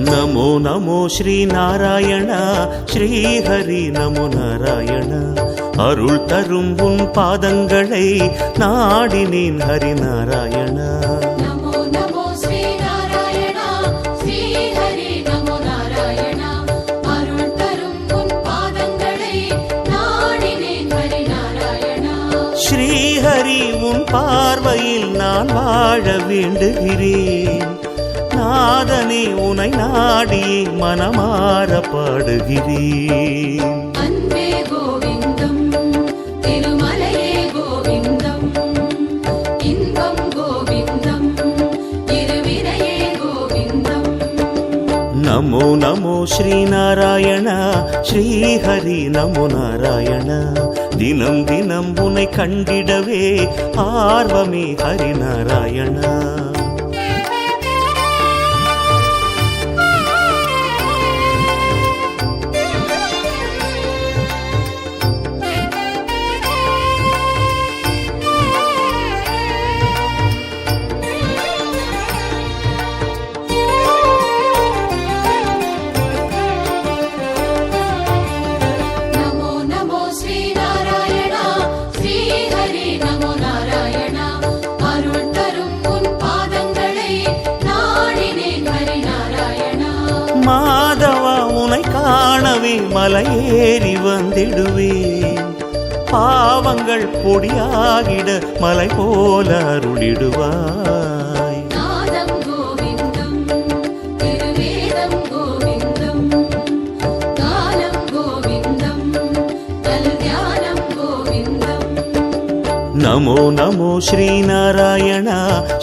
नमो नमो श्री नारायण श्री हरि नमो नारायण अरुள் தரும் உன் பாதங்களை நாடினேன் ஹரி நாராயண. நமோ நமோ ஸ்ரீ நாராயணா ஸ்ரீ ஹரி நமோ நாராயணா அருள் தரும் உன் பாதங்களை நாடினேன் ஹரி நாராயணா. ஸ்ரீ ஹரி உன் பார்வையில் நான் வாழ வேண்டுகிறேன். நாதனே உனை நாடி மனமாற பாடுகிறேன். அன்பே கோவிந்தம் திருமலையே கோவிந்தம் இன்பம் கோவிந்தம் இருவினையே கோவிந்தம். நமோ நமோ ஸ்ரீ நாராயண ஸ்ரீ ஹரி நமோ நாராயண. தினம் தினம் உனை கண்டிடவே ஆர்வமே ஹரி நாராயண. மாதவா உனை காணவே மலையேறி வந்திடுவேன். பாவங்கள் பொடியாகிட மலை போல அருளிடுவாய். நாதம் கோவிந்தம் திருவேதம் கோவிந்தம் காலம் கோவிந்தம் கல்யாணம் கோவிந்தம். நமோ நமோ ஸ்ரீ நாராயண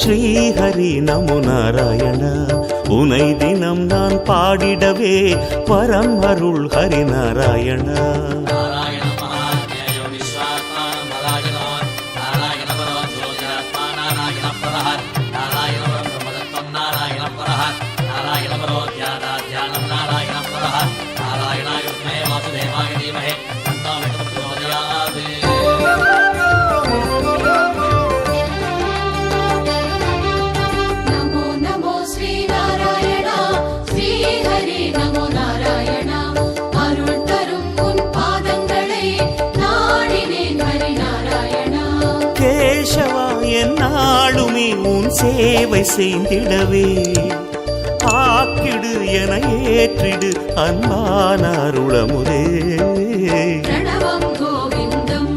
ஸ்ரீ ஹரி நமோ நாராயண. உனை தினம் நான் பாடிடவே வரம் அருள் ஹரி நாராயண. நாளுமே உன் சேவை செய்திடவே ஆக்கிடு என ஏற்றிடு அன்பான அருளமுதே. பிரணவம் கோவிந்தம்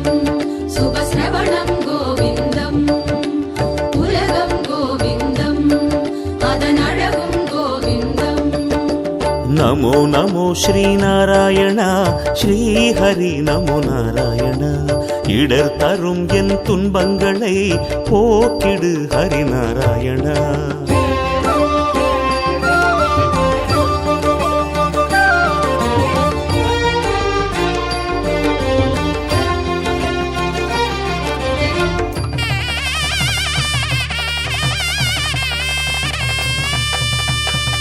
சுபஸ்ரவணம் கோவிந்தம் உலகம் கோவிந்தம் அதன் அழகும் கோவிந்தம். நமோ நமோ ஸ்ரீநாராயணா ஸ்ரீஹரி நமோ நாராயணா. இடர் தரும் என் துன்பங்களை போக்கிடு ஹரிநாராயணா.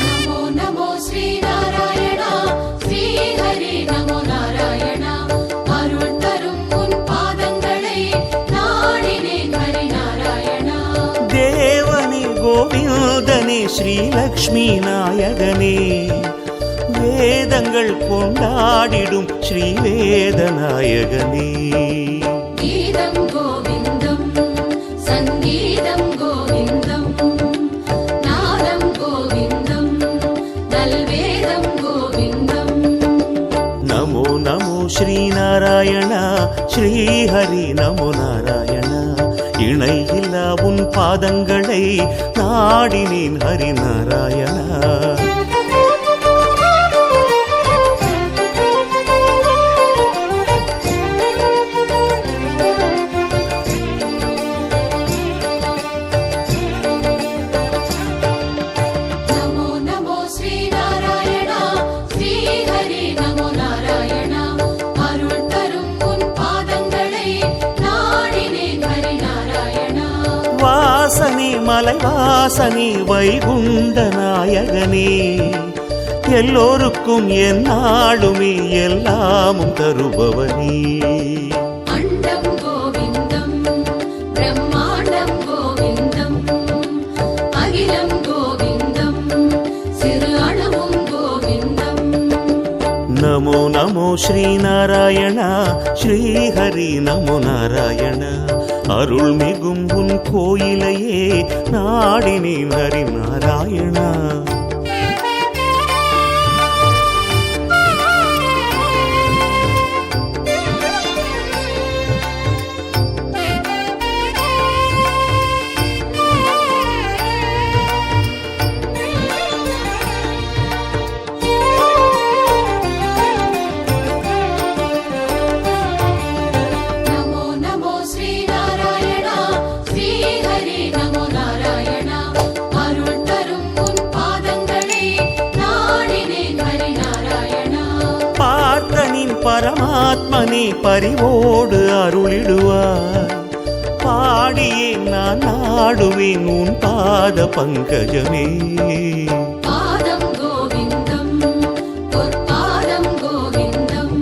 நமோ நமோ ஸ்ரீநாராயணா ஸ்ரீஹரி நமோ நாராயணா. அருள் தரும் உன் பாதங்களை நாடினேன் ஹரிநாராயணா. தேவனே கோவிந்தனே ஸ்ரீலக்ஷ்மி நாயகனே, வேதங்கள் கொண்டாடிடும் ஸ்ரீவேதநாயகனே. கீதம் கோவிந்தம் சங்கீதம் கோவிந்தம் நாதம் கோவிந்தம் நல்வேதம் கோவிந்தம். நமோ நமோ ஸ்ரீநாராயணா ஸ்ரீஹரி நமோ நாராயணா. இணையில்லா உன் பாதங்களை நாடினேன் ஹரிநாராயணா. நமோ நமோ ஸ்ரீநாராயணா ஸ்ரீஹரி நமோ நாராயணா. அருள் தரும் உன் பாதங்களை நாடினேன் ஹரிநாராயணா. வாசனே மலைவாசனே வைகுண்ட நாயகனே, எல்லோருக்கும் எந்நாளுமே எல்லாமும் தருபவனே. அண்டம் கோவிந்தம் பிரம்மாண்டம் கோவிந்தம் அகிலம் கோவிந்தம் சிறு அணுவும் கோவிந்தம். நமோ நமோ ஸ்ரீநாராயணா ஸ்ரீஹரி நமோ நாராயணா. அருள் மிகும் உன் கோயிலையே நாடினேன் ஹரிநாராயணா. நமோ நமோ ஸ்ரீநாராயணா ஸ்ரீஹரி நமோ நாராயணா. அருள் தரும் உன் பாதங்களை நாடினேன் ஹரிநாராயணா. பார்த்தனின் பரமாத்மனே பரிவோடு அருளிடுவார். பாடியே நான் நாடுவேன் உன் பாத பங்கஜமே. பாதம் கோவிந்தம் பொற்பாதம் கோவிந்தம்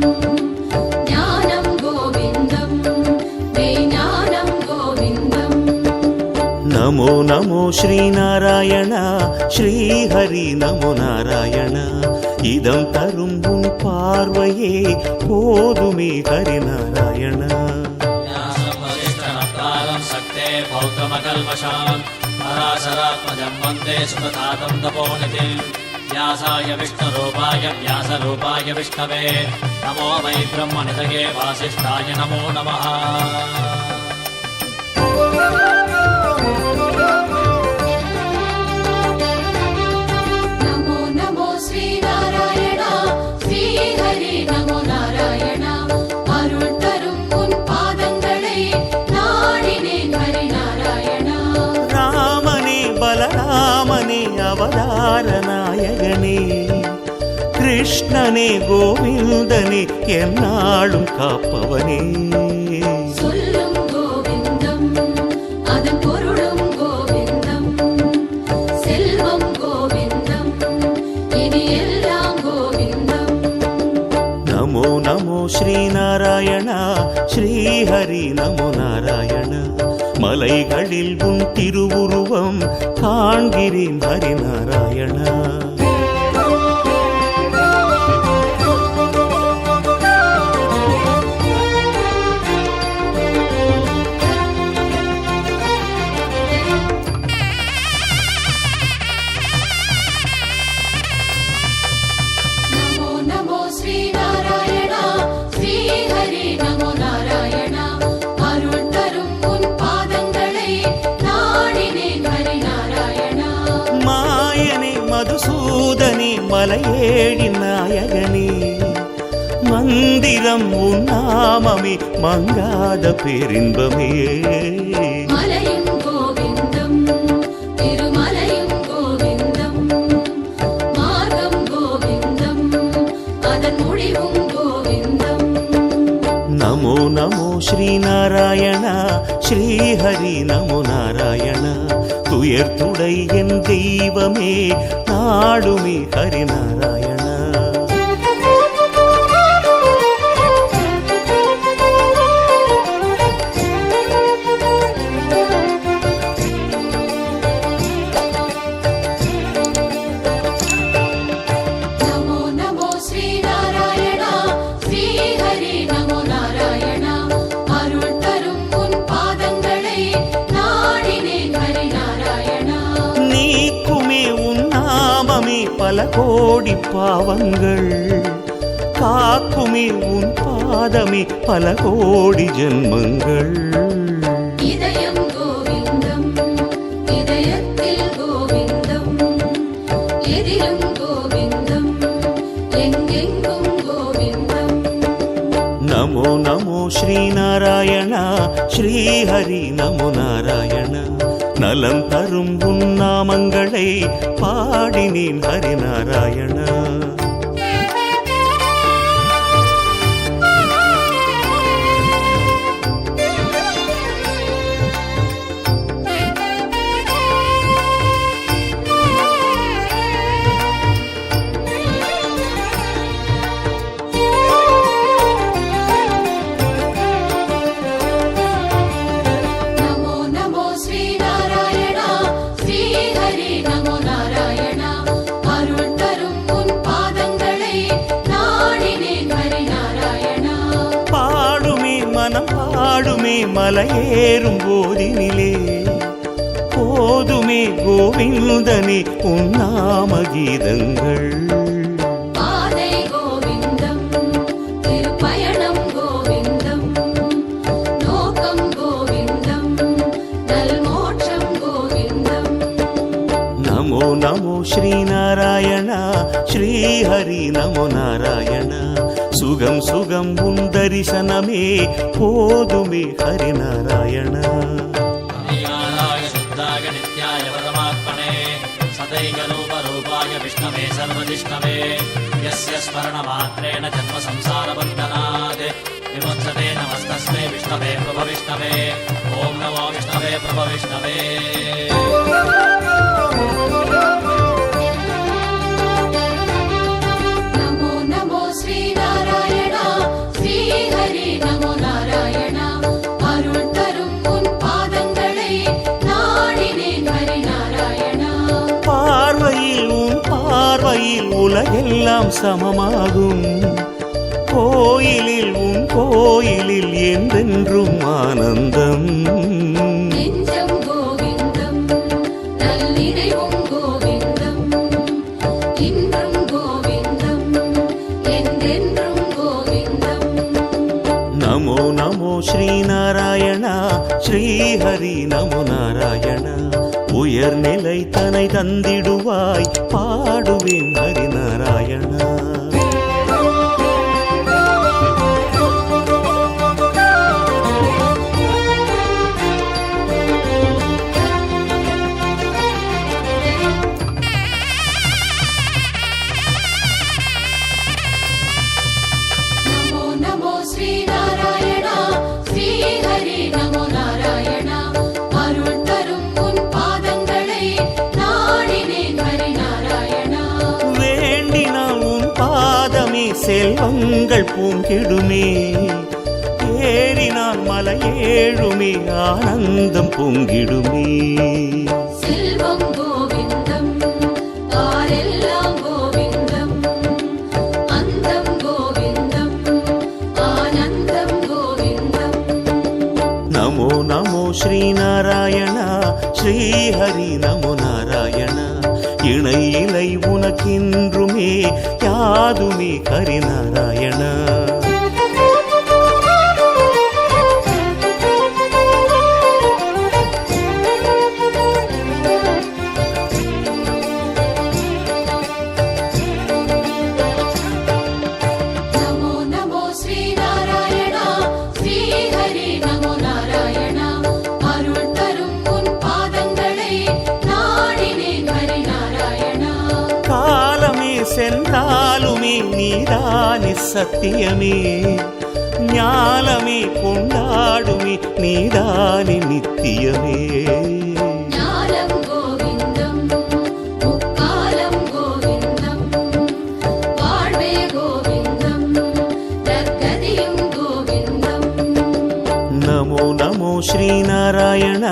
ஞானம் கோவிந்தம் மெய்ஞானம் கோவிந்தம். நமோ நமோ ஸ்ரீநாராயணா ஸ்ரீஹரி நமோ நாராயணா. இதம் தரும் உன் பார்வையே போதுமே ஹரிநாராயணா. व्यासं सक्ते पौत्रमकल्मषान् पराशरात्मजं वन्दे सुततातं तपोनिधिं. व्यासाय विष्णुरूपाय व्यासरूपाय विष्णवे नमो वै ब्रह्मनिधये वासिष्ठाय नमो नमः. நமோ நமோ ஸ்ரீநாராயணா ஸ்ரீஹரி நமோ நாராயணா. அருள் தரும் உன் பாதங்களை நாடினேன் ஹரிநாராயணா. ராமனே பலராமனே அவதார நாயகனே, கிருஷ்ணனே கோவிந்தனே எந்நாளும் காப்பவனே. சொல்லும் கோவிந்தம் அதன் பொருளும் கோவிந்தம் செல்வம் கோவிந்தம் இனி எல்லாம் கோவிந்தம். நமோ நமோ ஸ்ரீநாராயணா ஸ்ரீஹரி நமோ நாராயணா. மலைகளில் உன் திருவுருவம் காண்கிறேன் ஹரிநாராயணா. நமோ நமோ ஸ்ரீநாராயணா ஸ்ரீஹரி நமோ நாராயணா. அருள் தரும் உன் பாதங்களை நாடினேன் ஹரிநாராயணா. மாயனே மதுசூதனே மலையேழின் நாயகனே மந்திரம் உன் நாமமே மங்காத பேரின்பமே மலையும் கோவிந்தம் திருமலையும் கோவிந்தம் மார்க்கம் கோவிந்தம் அதன் முடிவும் கோவிந்தம் நமோ நமோ ஸ்ரீநாராயண ஸ்ரீஹரி நமோ நாராயண துயர்துடை என் தெய்வமே நாடுமே ஹரிநாராயண நமோ நமோ ஸ்ரீநாராயணா ஸ்ரீஹரி நமோ நாராயணா அருள் தரும் உன் பாதங்களை நாடினேன் ஹரிநாராயணா நீக்குமே உன் நாமமே பல கோடி பாவங்கள் காக்குமே உன் பாதமே பல கோடி ஜென்மங்கள் இதயம் கோவிந்தம் இதயத்தில் கோவிந்தம் எதிலும் கோவிந்தம் எங்கெங்கும் கோவிந்தம் நமோ நமோ ஸ்ரீநாராயண ஸ்ரீஹரி நமோ நாராயண நலம் தரும் உன் நாமங்களை பாடினேன் ஹரிநாராயண நமோ நமோ ஸ்ரீநாராயணா ஸ்ரீஹரி நமோ நாராயணா அருள் தரும் உன் பாதங்களை நாடினேன் ஹரிநாராயணா பாடுமே மனம் பாடுமே மலையேறும் போதினிலே போதுமே கோவிந்தனே உன் நாம கீதங்கள் பாதை கோவிந்தம் திருப்பயணம் கோவிந்தம் நோக்கம் கோவிந்தம் நல்மோட்சம் கோவிந்தம் நமோ நமோ ஸ்ரீநாராயண ஸ்ரீஹரி நமோ நாராயண சுகம் சுகம் உன் தரிசனமே போதுமே ஹரிநாராயண कल्याणाय शुद्धाय नित्याय परमात्मने सदैकरूपरूपाय विष्णवे सर्वजिष्णवे यस्य स्मरणमात्रेण जन्म संसारबन्धनात् विमुच्यते नमस्तस्मै विष्णवे प्रभविष्णवे ॐ नमो विष्णवे प्रभविष्णवे நமோ நமோ ஸ்ரீநாராயணா ஸ்ரீஹரி நமோ நாராயணா அருள் தரும் உன் பாதங்களை நாடினேன் ஹரிநாராயணா பார்வையில் உன் பார்வையில் உலகெல்லாம் சமமாகும் கோயிலில் உன் கோயிலில் என்றென்றும் ஆனந்தம் நெஞ்சம் கோவிந்தம் நல்லிறைவும் கோவிந்தம் இன்றும் கோவிந்தம் என்றென்றும் கோவிந்தம் நமோ நமோ ஸ்ரீநாராயண ஸ்ரீஹரி நமோ நாராயண உயர்நிலை தனை தந்திடுவாய் பாடுவேன் ஹரிநாராயண நமோ நமோ ஸ்ரீநாராயணா ஸ்ரீஹரி நமோ நாராயணா அருள் தரும் உன் பாதங்களை நாடினேன் ஹரிநாராயணா வேண்டினால் உன் பாதமே செல்வங்கள் பூங்கிடுமே ஏறினால் மலையேழுமே ஆனந்தம் பொங்கிடுமே செல்வம் கோவிந்தம் ஆரெல்லாம் கோவிந்தம் அந்தம் கோவிந்தம் ஆனந்தம் கோவிந்தம் நமோ நமோ ஸ்ரீநாராயண ஸ்ரீஹரி நமோ நாராயண இணை இலை உனக்கின்றுமே யாதுமே ஹரிநாராயண நீதானே சத்தியமே, ஞாலமே கொண்டாடுமே நீதானே நித்தியமே. ஞானம் கோவிந்தம் முக்காலம் கோவிந்தம், வாழ்வே கோவிந்தம் நற்கதியும் கோவிந்தம். நமோ நமோ ஸ்ரீநாராயண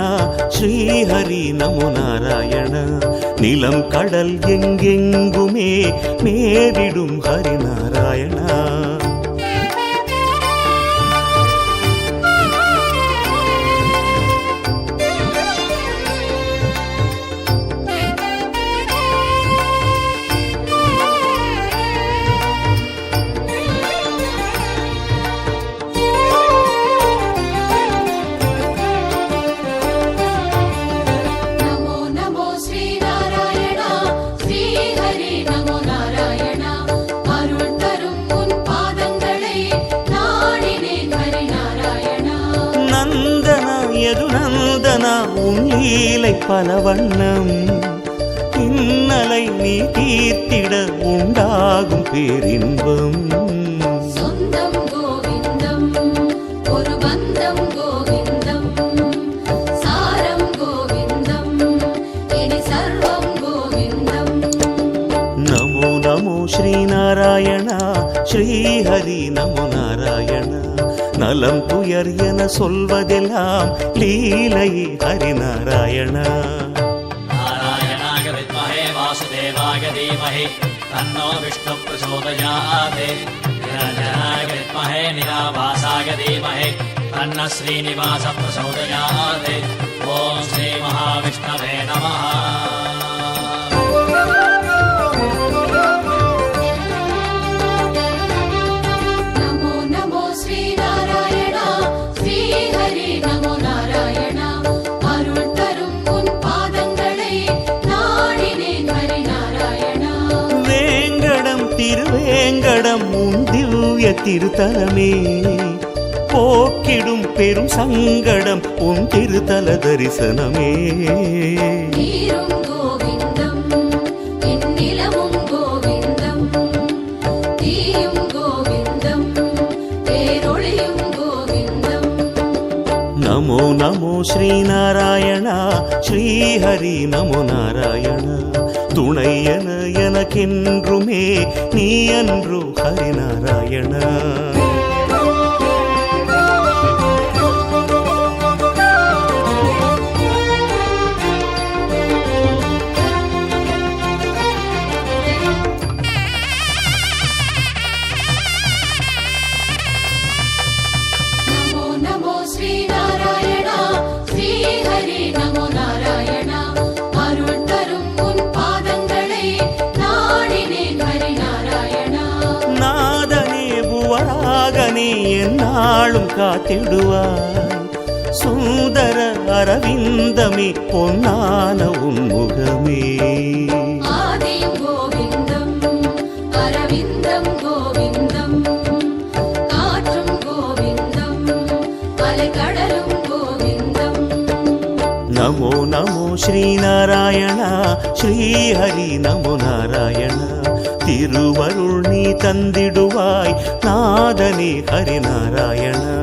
ஸ்ரீஹரி நமோ நாராயண. நிலம் கடல் எங்கெங்குமே மேவிடும் ஹரிநாராயணா. நமோ நமோ ஸ்ரீநாராயணா ஸ்ரீஹரி நமோ நாராயணா. அருள் தரும் உன் பாதங்களை நாடினேன் ஹரிநாராயணா. நந்தனா யது நந்தனா உன் லீலை பல வண்ணம், இன்னலை நீ தீர்த்திட உண்டாகும் பேரின்பம். சொந்தம் கோவிந்தம் ஒரு பந்தம் கோவிந்தம், சாரம் கோவிந்தம் இனி சர்வம் கோவிந்தம். நமோ நமோ ஸ்ரீநாராயணா ஸ்ரீஹரி நமோ நாராயண. நலம் துயர் என சொல்வதெல்லாம் லீலையே ஹரிநாராயணா. नारायणाय विद्महे वासुदेवाय धीमहि तन्नो विष्णुः प्रचोदयात्। निरञ्जनाय विद्महे निराभासाय धीमहि तन्नः श्रीनिवासः प्रचोदयात्। ॐ श्रीमहाविष्णवे नमः। நமோ நமோ ஸ்ரீநாராயணா ஸ்ரீஹரி நமோ நாராயணா. அருள் தரும் உன் பாதங்களை நாடினேன் ஹரிநாராயணா. வேங்கடம் திருவேங்கடம் உன் திவ்ய திருத்தலமே, போக்கிடும் பெரும் சங்கடம் உன் திருத்தல தரிசனமே. நீரும் கோவிந்தம் இந்நிலமும் கோவிந்தம், தீயும் கோவிந்தம் பேரொளியும் கோவிந்தம். நமோ நமோ ஸ்ரீநாராயணா ஸ்ரீஹரி நமோ நாராயண. துணை என எனக்கென்றுமே நீ அன்று ஹரிநாராயணா. நமோ நமோ ஸ்ரீநாராயணா ஸ்ரீஹரி நமோ நாராயணா. அருள் தரும் உன் பாதங்களை நாடினேன் ஹரிநாராயணா. நாதனே புவராகனே என்னாலும் காத்திடுவாய், சுந்தர அரவிந்தமே பொன்னான உன்முகமே. ஆதியும் கோவிந்தம் அரவிந்தம் கோவிந்தம், காற்றும் கோவிந்தம் அலைகடலும் கோவிந்தம். நமோ நமோ ஸ்ரீநாராயணா ஸ்ரீஹரி நமோ நாராயண. திருவருள் நீ தந்திடுவாய் நாதனே ஹரிநாராயணா.